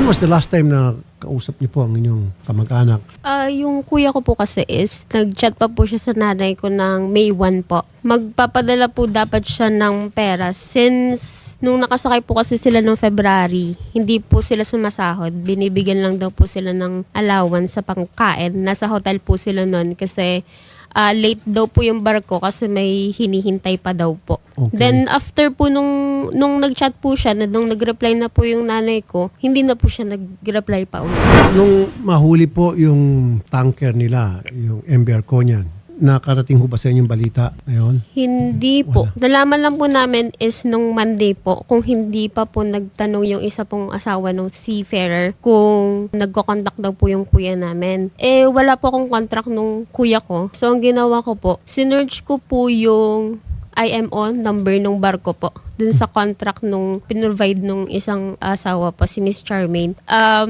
When was the last time na kausap niyo po ang inyong kamag-anak? Yung kuya ko po kasi is, nag-chat pa po siya sa nanay ko ng May 1 po. Magpapadala po dapat siya ng pera. Since nung nakasakay po kasi sila noong February, hindi po sila sumasahod. Binibigyan lang daw po sila ng allowance sa pangkain. Nasa hotel po sila noon kasi late daw po yung barko kasi may hinihintay pa daw po. Okay. Then after po nung nag-chat po siya, nung nag-reply na po yung nanay ko, hindi na po siya nag-reply pa ulit. Nung mahuli po yung tanker nila, yung MV Arconian, nakarating ho ba sa inyong balita ngayon? Hindi po. Nalaman lang po namin is nung Monday po, kung hindi pa po nagtanong yung isa pong asawa ng seafarer kung nagko-contact daw po yung kuya namin. Wala po akong contract nung kuya ko. So, ang ginawa ko po, sinerge ko po yung IMO number nung barko po dun sa contract nung pinrovide nung isang asawa po, si Miss Charmaine.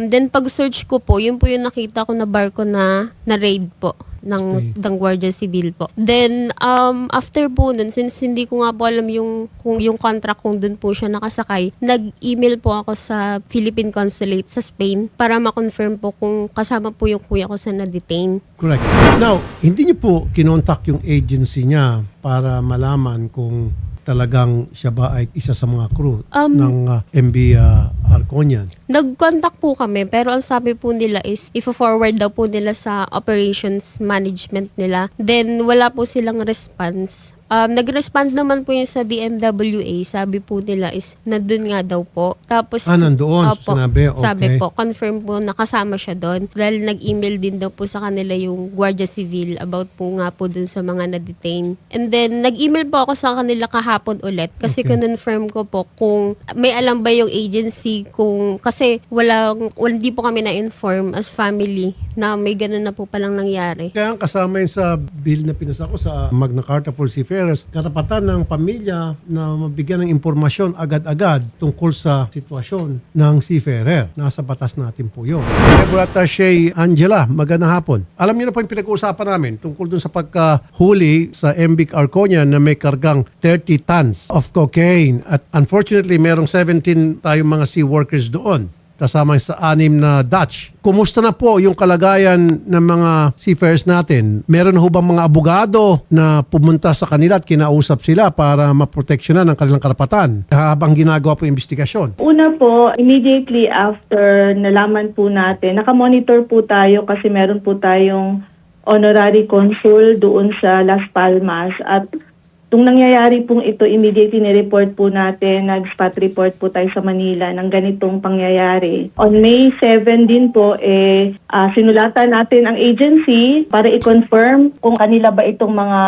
Then pag-search ko po, yun po yung nakita ko na barko na raid po ng Guardia Civil po. Then, after po nun, since hindi ko nga po alam yung contract kung dun po siya nakasakay, nag-email po ako sa Philippine Consulate sa Spain para ma-confirm po kung kasama po yung kuya ko sa na-detain. Correct. Now, hindi niyo po kinontak yung agency niya para malaman kung talagang siya ba ay isa sa mga crew ng MV Arconian? Nag-contact po kami, pero ang sabi po nila is i-forward daw po nila sa operations management nila. Then wala po silang response. Nag-respond naman po yung sa DMWA. Sabi po nila is nandun nga daw po. Tapos, nandoon. Opo, Sinabi, okay. sabi po, confirm po nakasama siya doon. Dahil nag-email din daw po sa kanila yung Guardia Civil about po nga po dun sa mga na-detain. And then, nag-email po ako sa kanila kahapon ulit kasi confirm ko po kung may alam ba yung agency kung, kasi hindi po kami na-inform as family na may ganun na po palang nangyari. Kaya kasama yun sa bill na pinasa ko sa Magna Carta for Seafarers, karapatan ng pamilya na mabigyan ng impormasyon agad-agad tungkol sa sitwasyon ng seafarer. Nasa batas natin po yun. Deborah Tache Angela, magandang hapon. Alam niyo na po yung pinag-uusapan namin tungkol dun sa pagkahuli sa MV Arconian na may kargang 30 tons of cocaine. At unfortunately, merong 17 tayong mga sea workers doon, kasama sa 6 na Dutch. Kumusta na po yung kalagayan ng mga seafarers natin? Meron ho bang mga abogado na pumunta sa kanila at kinausap sila para maproteksyonan ang kanilang karapatan habang ginagawa po yung investigasyon? Una po, immediately after nalaman po natin, nakamonitor po tayo kasi meron po tayong honorary consul doon sa Las Palmas at nung nangyayari pong ito, immediately ni-report po natin, nag-spot report po tayo sa Manila ng ganitong pangyayari. On May 7 din po, sinulatan natin ang agency para i-confirm kung kanila ba itong mga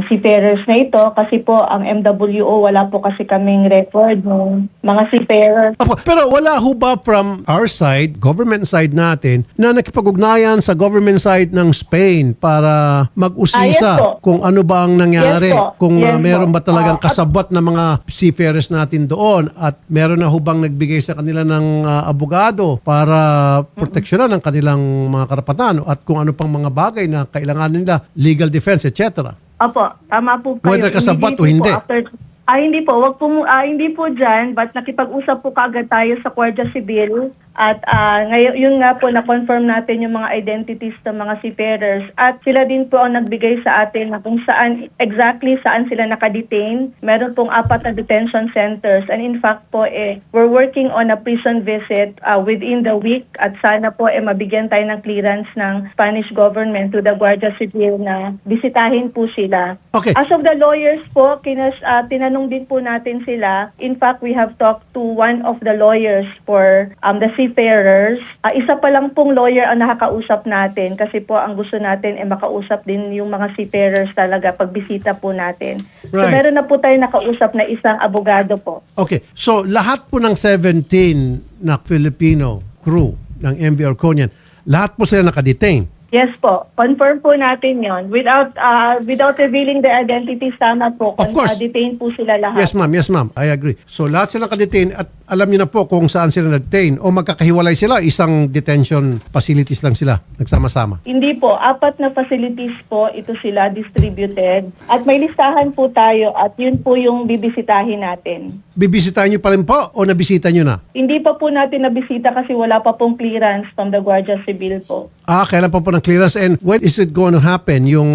seafarers na ito kasi po ang MWO, wala po kasi kaming record ng mga seafarers. Pero wala ho ba from our side, government side natin, na nakipag-ugnayan sa government side ng Spain para mag-usisa Yes po. kung ano ba ang nangyari? Yes po. Kung Yes meron po. ba talagang kasabot na mga seafarers natin doon at meron na hubang nagbigay sa kanila ng abogado para proteksyonan ang kanilang mga karapatan at kung ano pang mga bagay na kailangan nila, legal defense, etc. Opo, tama po kayo. Whether kasabot o Immediately hindi. po hindi po, hindi po dyan, but nakipag-usap po kaagad tayo sa Guardia Civil at ngayon yun nga po na-confirm natin yung mga identities ng mga seafarers at sila din po ang nagbigay sa atin na kung saan sila nakadetain. Meron pong 4 na detention centers and in fact po we're working on a prison visit within the week at sana po mabigyan tayo ng clearance ng Spanish government to the Guardia Civil na bisitahin po sila. Okay. As of the lawyers po, tinanong din po natin sila. In fact, we have talked to one of the lawyers for the seafarers. Isa pa lang pong lawyer ang nakakausap natin kasi po ang gusto natin makausap din yung mga seafarers talaga pagbisita po natin. So Right. meron na po tayo nakausap na isang abogado po. Okay. So lahat po ng 17 na Filipino crew ng MV Arconian, lahat po sila nakadetain. Yes po, confirm po natin yon. Without revealing their identities, tama po. Of course. Detain po sila lahat. Yes, ma'am. I agree. So, lahat silang ka-detain at alam niyo na po kung saan sila na-detain o magkakahiwalay sila, isang detention facilities lang sila, nagsama-sama. Hindi po, 4 na facilities po, ito sila distributed. At may listahan po tayo at yun po yung bibisitahin natin. Bibisitahin niyo pa rin po o nabisita niyo na? Hindi pa po natin nabisita kasi wala pa pong clearance from the Guardia Civil po. Kailan pa po ng clearance and when is it going to happen yung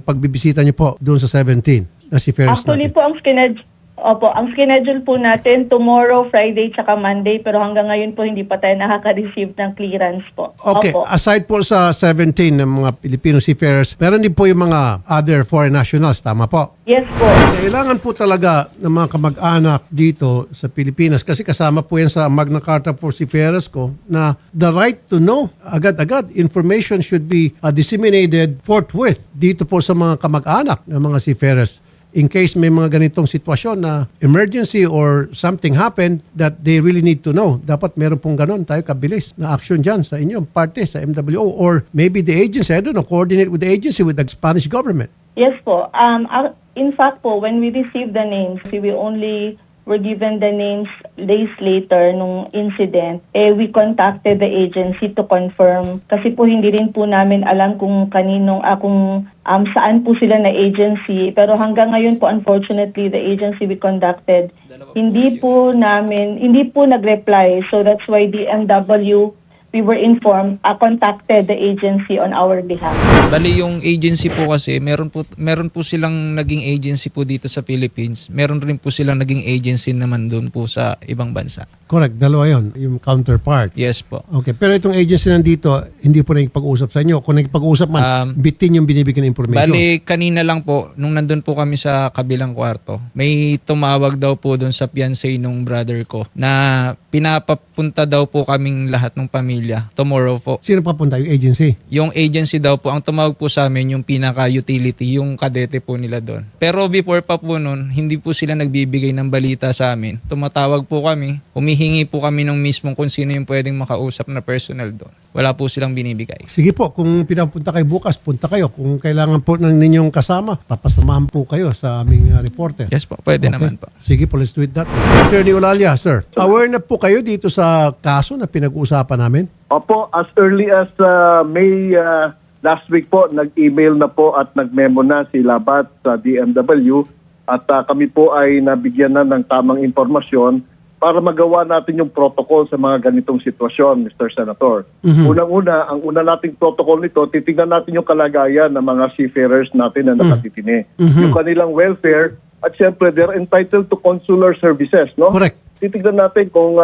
pagbibisita niyo po doon sa 17 na si Ferris Actually natin? po, ang schedule po natin tomorrow, Friday, tsaka Monday. Pero hanggang ngayon po, hindi pa tayo nakaka-receive ng clearance po. Okay, Opo. aside po sa 17 ng mga Filipino seafarers, meron din po yung mga other foreign nationals, tama po? Yes po. Kailangan po talaga ng mga kamag-anak dito sa Pilipinas kasi kasama po yan sa Magna Carta for Seafarers ko na the right to know agad-agad. Information should be disseminated forthwith dito po sa mga kamag-anak ng mga seafarers. In case may mga ganitong sitwasyon na emergency or something happened that they really need to know. Dapat meron pong ganon tayo kabilis na action dyan sa inyong parte, sa MWO or maybe the agency, I don't know, coordinate with the agency, with the Spanish government. Yes po. In fact po, when we received the names, we only were given the names days later nung incident. We contacted the agency to confirm kasi po hindi rin po namin alam kung saan po sila na agency. Pero hanggang ngayon po, unfortunately, the agency we conducted, hindi po nag-reply. So that's why the MW, we were informed, contacted the agency on our behalf. Bali yung agency po kasi, meron po silang naging agency po dito sa Philippines. Meron rin po silang naging agency naman doon po sa ibang bansa. Correct, dalawa yun, yung counterpart. Yes po. Okay, pero itong agency nandito, hindi po nagpag-usap sa inyo. Kung nagpag-usap man, bitin yung binibigyan ng information. Bali, kanina lang po, nung nandun po kami sa kabilang kwarto, may tumawag daw po doon sa fiancé nung brother ko na pinapapunta daw po kaming lahat ng pamilya tomorrow po. Sino papunta? Yung agency? Yung agency daw po, ang tumawag po sa amin yung pinaka-utility, yung kadete po nila doon. Pero before pa po noon, hindi po sila nagbibigay ng balita sa amin. Tumatawag po kami, humihingi po kami ng mismong kung sino yung pwedeng makausap na personal doon. Wala po silang binibigay. Sige po, kung pinapunta kayo bukas, punta kayo. Kung kailangan po ng ninyong kasama, papasamahan po kayo sa aming reporter. Yes po, pwede naman po. Sige po, let's do it that way. Attorney Olalia, sir, aware na po kayo dito sa kaso na pinag-uusapan namin? Opo, as early as May last week po, nag-email na po at nag-memo na si Labat sa DMW at kami po ay nabigyan na ng tamang informasyon para magawa natin yung protocol sa mga ganitong sitwasyon, Mr. Senator. Unang-una, ang una nating protocol nito, titignan natin yung kalagayan ng mga seafarers natin na nakatitini. Yung kanilang welfare at siyempre they're entitled to consular services, no? Correct. Titignan natin kung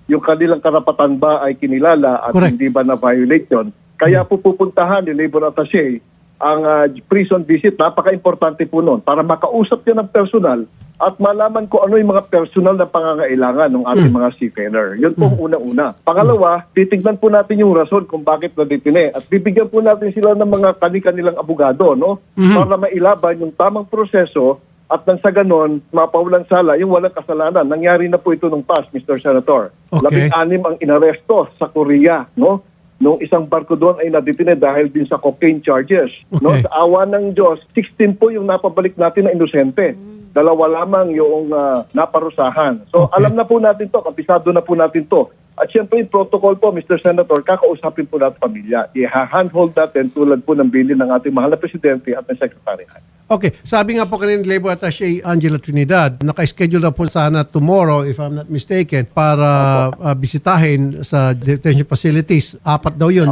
yung kanilang karapatan ba ay kinilala at Correct. hindi ba na-violate yun. Kaya po pupuntahan ni Labor Attaché ang prison visit. Napaka-importante po nun para makausap yan ng personal at malaman ko ano yung mga personal na pangangailangan ng ating mga seafarer. Yun po ang una-una. Pangalawa, titignan po natin yung rason kung bakit nadetine at bibigyan po natin sila ng mga kanilang abogado, no? Para mailaban yung tamang proseso at nang sa ganon, mapawalang sala yung walang kasalanan. Nangyari na po ito nung past, Mr. Senator. Okay. 16 ang inaresto sa Korea, no? Nung isang barko doon ay nadetine dahil din sa cocaine charges. No? Okay. Sa awa ng Diyos, 16 po yung napabalik natin na inosente. 2 lamang yung naparusahan. So Okay. alam na po natin to, kabisado na po natin to. At syempre yung protocol po, Mr. Senator, kakausapin po natin pamilya. I-handhold natin tulad po ng bilin ng ating mahal na Presidente at ng Secretary. Okay, sabi nga po kanina ni Labor Attaché Angela Trinidad, naka-schedule na po sana tomorrow, if I'm not mistaken, para bisitahin sa detention facilities. 4 daw yun,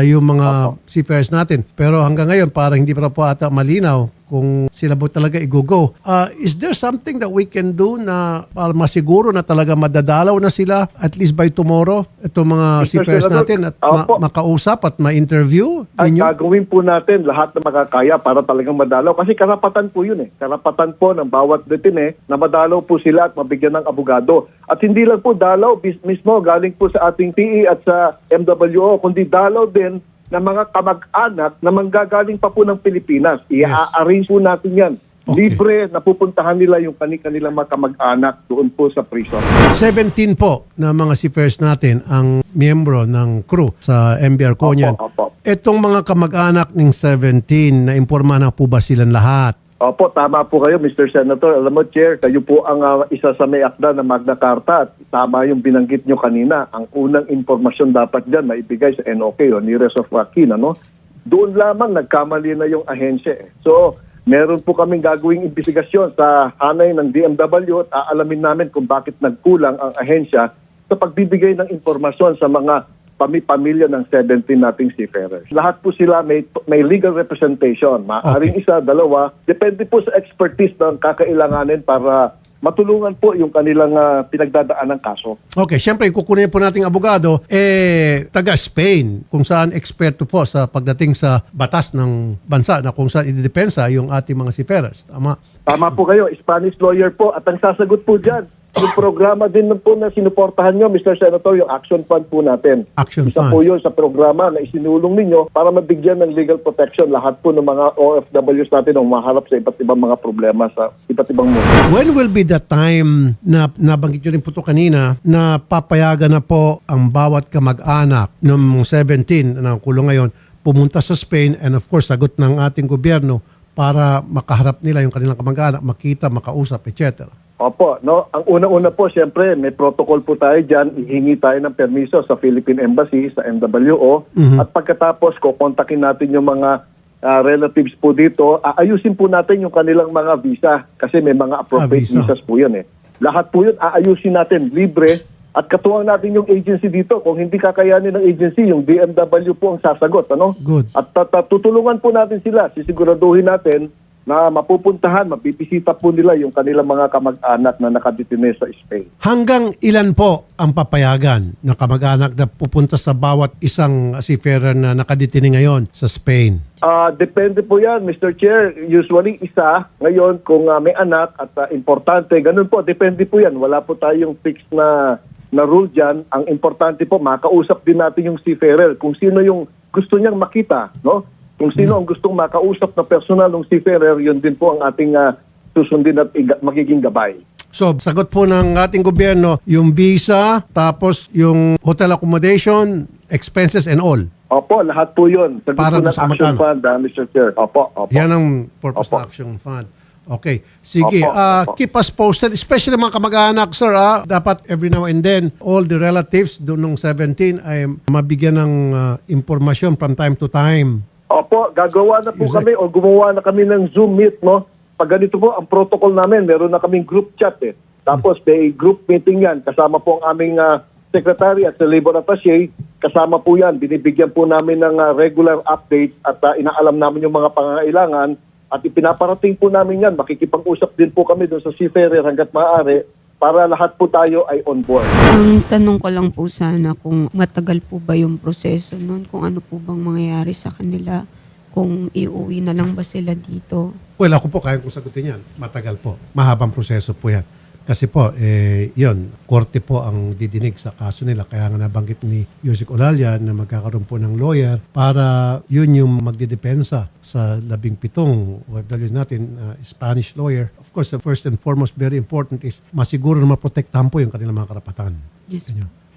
yung mga seafarers natin. Pero hanggang ngayon, parang hindi pa po ata malinaw kung sila po talaga i-go. Is there something that we can do na para masiguro na talaga madadalaw na sila at least by tomorrow, itong mga Mr. seafarers Senador, natin at opo. makausap at ma-interview At ninyo? gagawin po natin lahat na makakaya para talagang madalaw. Kasi karapatan po yun eh. Karapatan po ng bawat detine na madalaw po sila at mabigyan ng abogado. At hindi lang po dalaw mismo galing po sa ating PE at sa MWO, kundi dalaw din ng mga kamag-anak na manggagaling pa po ng Pilipinas. I-arrange po natin yan Okay. Libre, napupuntahan nila yung kanilang mga kamag-anak doon po sa prison. 17 po na mga seafarers natin ang miyembro ng crew sa MV Arconian. Opo. Itong mga kamag-anak ng 17, na-imporma na po ba silang lahat? Opo, tama po kayo, Mr. Senator. Alam mo, Chair, kayo po ang isa sa may akda ng Magna Carta at tama yung binanggit nyo kanina. Ang unang informasyon dapat dyan maibigay sa NOK o Nearest of Kin, ano? Doon lamang nagkamali na yung ahensya. So, meron po kaming gagawing investigasyon sa hanay ng DMW at aalamin namin kung bakit nagkulang ang ahensya sa pagbibigay ng informasyon sa mga pamilya ng 17 nating seafarers. Lahat po sila may legal representation. Maaaring isa, dalawa. Depende po sa expertise ng kakailanganin para matulungan po yung kanilang pinagdadaan ng kaso. Okay, syempre kukunin po nating abogado, taga Spain, kung saan eksperto po sa pagdating sa batas ng bansa na kung saan ididepensa yung ating mga seafarers. Tama? Tama po kayo, Spanish lawyer po. At ang sasagot po dyan, yung programa din po na sinuportahan nyo, Mr. Senator, yung Action Fund po natin. Action Isa Fund. po yun sa programa na isinulong ninyo para mabigyan ng legal protection lahat po ng mga OFWs natin na umaharap sa iba't ibang mga problema sa iba't ibang mundo. When will be the time na nabanggit nyo rin po ito kanina na papayagan na po ang bawat kamag-anak ng 17 na kulong ngayon pumunta sa Spain and of course sagot ng ating gobyerno para makaharap nila yung kanilang kamag-anak, makita, makausap, etc. Opo, no? Ang una-una po, siyempre, may protocol po tayo dyan. Ihingi tayo ng permiso sa Philippine Embassy, sa MWO. At pagkatapos, kukontakin natin yung mga relatives po dito. Aayusin po natin yung kanilang mga visa kasi may mga appropriate visa. visas po yun. Lahat po yun, aayusin natin libre. At katuwang natin yung agency dito. Kung hindi kakayanin ng agency, yung DMW po ang sasagot. Ano? Good. At tutulungan po natin sila. Sisiguraduhin natin na mapupuntahan, mabibisita po nila yung kanilang mga kamag-anak na nakadetine sa Spain. Hanggang ilan po ang papayagan na kamag-anak na pupunta sa bawat isang seafarer na nakadetine ngayon sa Spain? Depende po yan, Mr. Chair. Usually isa. Ngayon, kung may anak at importante, ganun po, depende po yan. Wala po tayong fixed na rule dyan. Ang importante po, makausap din natin yung seafarer. Kung sino yung gusto niyang makita, no? Kung sino ang gustong makausap na personal ng seafarer, yun din po ang ating susundin at magiging gabay. So, sagot po ng ating gobyerno, yung visa, tapos yung hotel accommodation, expenses and all. Opo, lahat po yun. Sagot Para po ng sa Action magkano? Fund, Mr. Chair. Opo. Yan ang purpose Opo. ng Action Fund. Okay. Sige, Opo. keep us posted, especially mga kamag-anak, sir. Dapat every now and then, all the relatives doon ng 17 ay mabigyan ng impormasyon from time to time. Opo, gagawa na po Is kami o gumawa na kami ng Zoom meet, no? Pag ganito po, ang protocol namin, meron na kaming group chat Tapos may group meeting yan. Kasama po ang aming secretary at sa labor attaché. Kasama po yan. Binibigyan po namin ng regular updates at inaalam namin yung mga pangangailangan. At ipinaparating po namin yan. Makikipag-usap din po kami doon sa seafarer hanggat maaari para lahat po tayo ay on board. Ang tanong ko lang po sana kung matagal po ba yung proseso nun, kung ano po bang mangyayari sa kanila, kung iuwi na lang ba sila dito. Well, ako po, kaya kong sagutin yan. Matagal po. Mahabang proseso po yan. Kasi po, yun, korte po ang didinig sa kaso nila. Kaya nga nabanggit ni Yusek Olalia na magkakaroon po ng lawyer para yun yung magdidepensa sa 17 OFWs natin, Spanish lawyer. Of course, the first and foremost, very important is masiguro na maprotektahan po yung kanilang mga karapatan. Yes.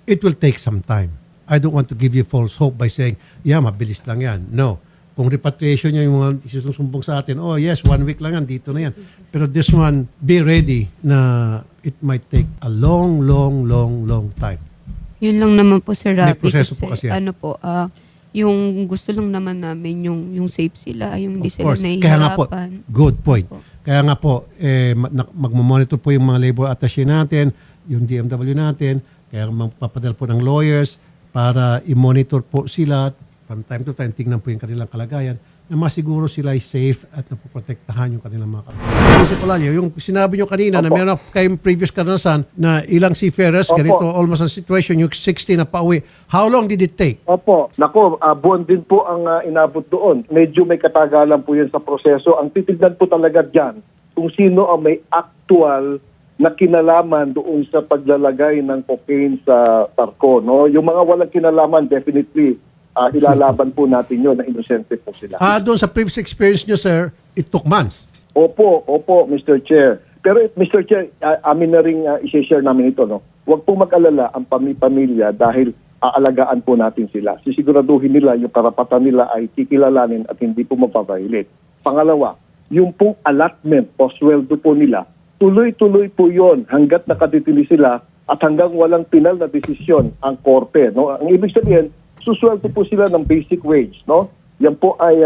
It will take some time. I don't want to give you false hope by saying, yeah, mabilis lang yan. No. Kung repatriation niya yung mga isusumbong sa atin, oh yes, 1 week lang yan, dito na yan. Pero this one, be ready na it might take a long time. Yun lang naman po, Sir May Rafi. proseso po kasi yan. Ano po, yung gusto lang naman namin, yung safe sila, yung hindi Of sila course. Kaya nga po, nahihirapan. good point. Opo. Kaya nga po, magmamonitor po yung mga labor attaché natin, yung DMW natin, kaya magpapadala po ng lawyers para i-monitor po sila from time to time, tingnan po yung kanilang kalagayan na masiguro sila ay safe at napoprotektahan yung kanilang mga kalagayan. Joseph Olalia, yung sinabi nyo kanina na meron kayong previous karanasan na ilang seafarers, Opo. ganito almost ang situation, yung 60 na pauwi. How long did it take? Opo. Nako, buwan din po ang inabot doon. Medyo may katagalan po yan sa proseso. Ang titignan po talaga dyan, kung sino ang may actual na kinalaman doon sa paglalagay ng cocaine sa barko. No? Yung mga walang kinalaman, definitely, ilalaban po natin yun na inosente po sila. Doon sa previous experience nyo, sir, it took months. Opo, Mr. Chair. Pero Mr. Chair, amin na rin i-share namin ito, no? Huwag pong mag-alala ang pamilya dahil aalagaan po natin sila. Sisiguraduhin nila yung karapatan nila ay kikilalanin at hindi po mapaviolate. Pangalawa, yung pong allotment o sweldo po nila, tuloy-tuloy po yon hanggat nakadetili sila at hanggang walang pinal na desisyon ang korte. No? Ang ibig sabihin, susweldo po sila ng basic wage. No? Yan po ay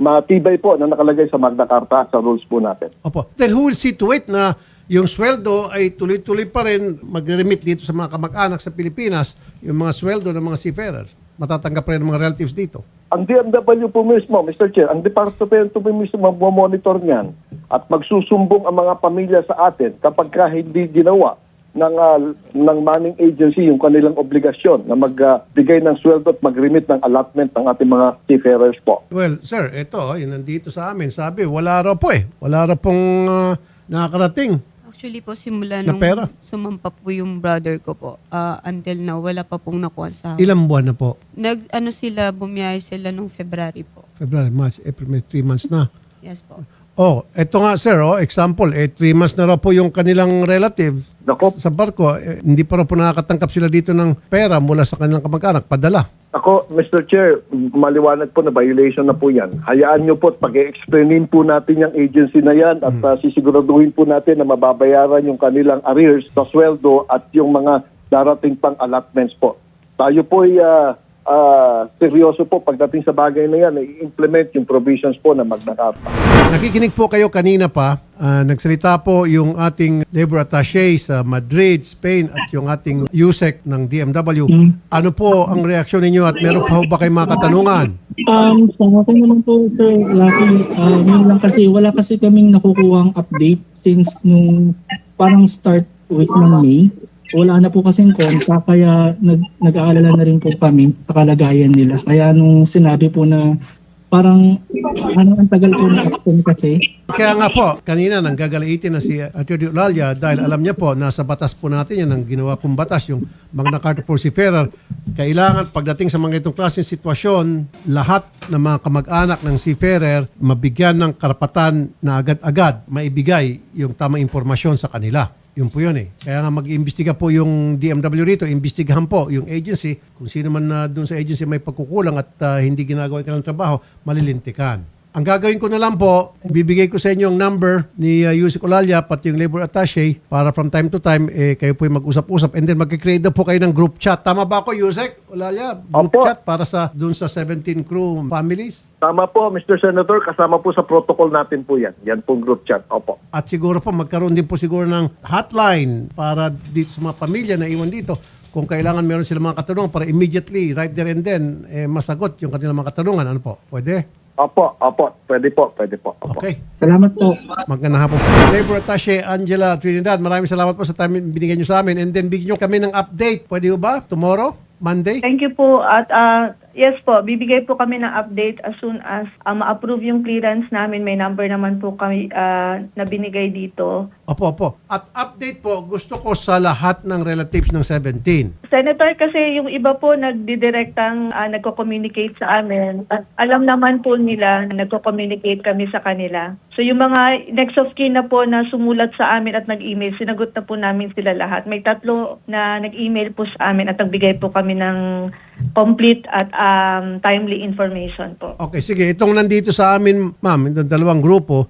matibay po na nakalagay sa Magna Carta sa rules po natin. Opo. Then who will see to it na yung sweldo ay tuloy-tuloy pa rin mag-remit dito sa mga kamag-anak sa Pilipinas, yung mga sweldo ng mga seafarers? Matatanggap pa rin ng mga relatives dito. Ang DMW po mismo, Mr. Chair, ang departamento po mismo mag-monitor niyan at magsusumbong ang mga pamilya sa atin kapag hindi ginawa ng manning agency yung kanilang obligasyon na magbigay ng sweldo at mag-remit ng allotment ng ating mga seafarers po. Well, sir, ito, yun nandito sa amin. Sabi, wala raw po eh. Wala raw pong nakakarating. Actually po, simula Na nung pera? sumampa po yung brother ko po, until now, wala pa pong nakuha sa Ilang buwan na po? Bumiyahe sila nung February po. February, March, April, May, 3 months na. Yes po. Oh, eto nga sir, example, 3 months na raw po yung kanilang relative Nako, sa barko. Hindi pa raw po nakakatangkap sila dito ng pera mula sa kanilang kamag-anak. Padala. ako, Mr. Chair, maliwanag po na violation na po yan. Hayaan nyo po at pag-explainin po natin yung agency na yan at sisiguraduhin po natin na mababayaran yung kanilang arrears sa sweldo at yung mga darating pang allotments po. Tayo po ay seryoso po pagdating sa bagay na yan, i-implement yung provisions po na Magna Carta. Nakikinig po kayo kanina pa. Nagsalita po yung ating labor attaché sa Madrid, Spain at yung ating USEC ng DMW. Ano po ang reaksyon ninyo at meron pa ba kayong mga katanungan? Sa akin naman po, Sir Lucky, yun lang kasi wala kasi kaming nakukuhang update since nung parang start week ng May. Wala na po kasing contact, kaya nag-aalala na rin po kami sa kalagayan nila. Kaya nung sinabi po na parang ang tagal po na action kasi. Kaya nga po, kanina nanggagaliitin na si Atty. Olalia dahil alam niya po, nasa batas po natin yan, ang ginawa pong batas, yung Magna Carta for Seafarer. Kailangan pagdating sa mga itong klaseng sitwasyon, lahat ng mga kamag-anak ng seafarer mabigyan ng karapatan na agad-agad maibigay yung tamang impormasyon sa kanila. Yun po yun eh. Kaya nga mag-iimbestiga po yung DMW rito, imbestigahan po yung agency. Kung sino man na doon sa agency may pagkukulang at hindi ginagawa yung kanilang trabaho, malilintikan. Ang gagawin ko na lang po, ibibigay ko sa inyo yung number ni Yusek Olalia pati yung labor attaché para from time to time kayo po yung mag-usap-usap and then mag-create na po kayo ng group chat. Tama ba ako, Yusek Olalia? Group Opo. chat para sa doon sa 17 crew families? Tama po, Mr. Senator, kasama po sa protocol natin po yan. Yan pong group chat. Opo. At siguro po magkaroon din po siguro ng hotline para dito sa mga pamilya na iwan dito. Kung kailangan meron sila mga katanungan para immediately, right there and then, masagot yung kanilang mga katanungan. Ano po? Pwede? Opo. Pwede po. Opo. Okay. Salamat po. Magandang hapon. Labor Attaché Angela Trinidad, maraming salamat po sa time binigyan nyo sa amin. And then bigyan nyo kami ng update. Pwede ba? Tomorrow? Monday? Thank you po. At yes po, bibigay po kami ng update as soon as ma-approve yung clearance namin. May number naman po kami na binigay dito. Opo. At update po, gusto ko sa lahat ng relatives ng 17. Senator, kasi yung iba po nagdidirektang nagko-communicate sa amin. At alam naman po nila na nagko-communicate kami sa kanila. So yung mga next of kin na po na sumulat sa amin at nag-email, sinagot na po namin sila lahat. May 3 na nag-email po sa amin at nagbigay po kami ng complete at timely information po. Okay, sige. Itong nandito sa amin, ma'am, itong 2 grupo,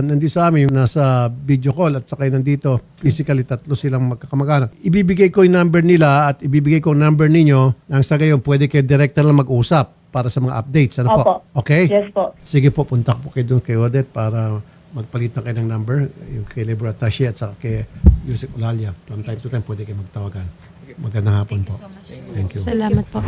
nandito sa amin, nasa video call at saka nandito, physically 3 silang magkakamag-anak. Ibibigay ko yung number nila at ibibigay ko yung number ninyo nang sa gayon, pwede kayo director lang mag-usap para sa mga updates. Ano po? Opo. Okay? Yes po. Sige po, punta po kayo doon kay Odette para magpalitan kayo ng number, yung kay Labor Attaché at saka kay Yusek Olalia. From time to time, pwede kayo magtawagan. Magandang hapon po. Thank you. Salamat po.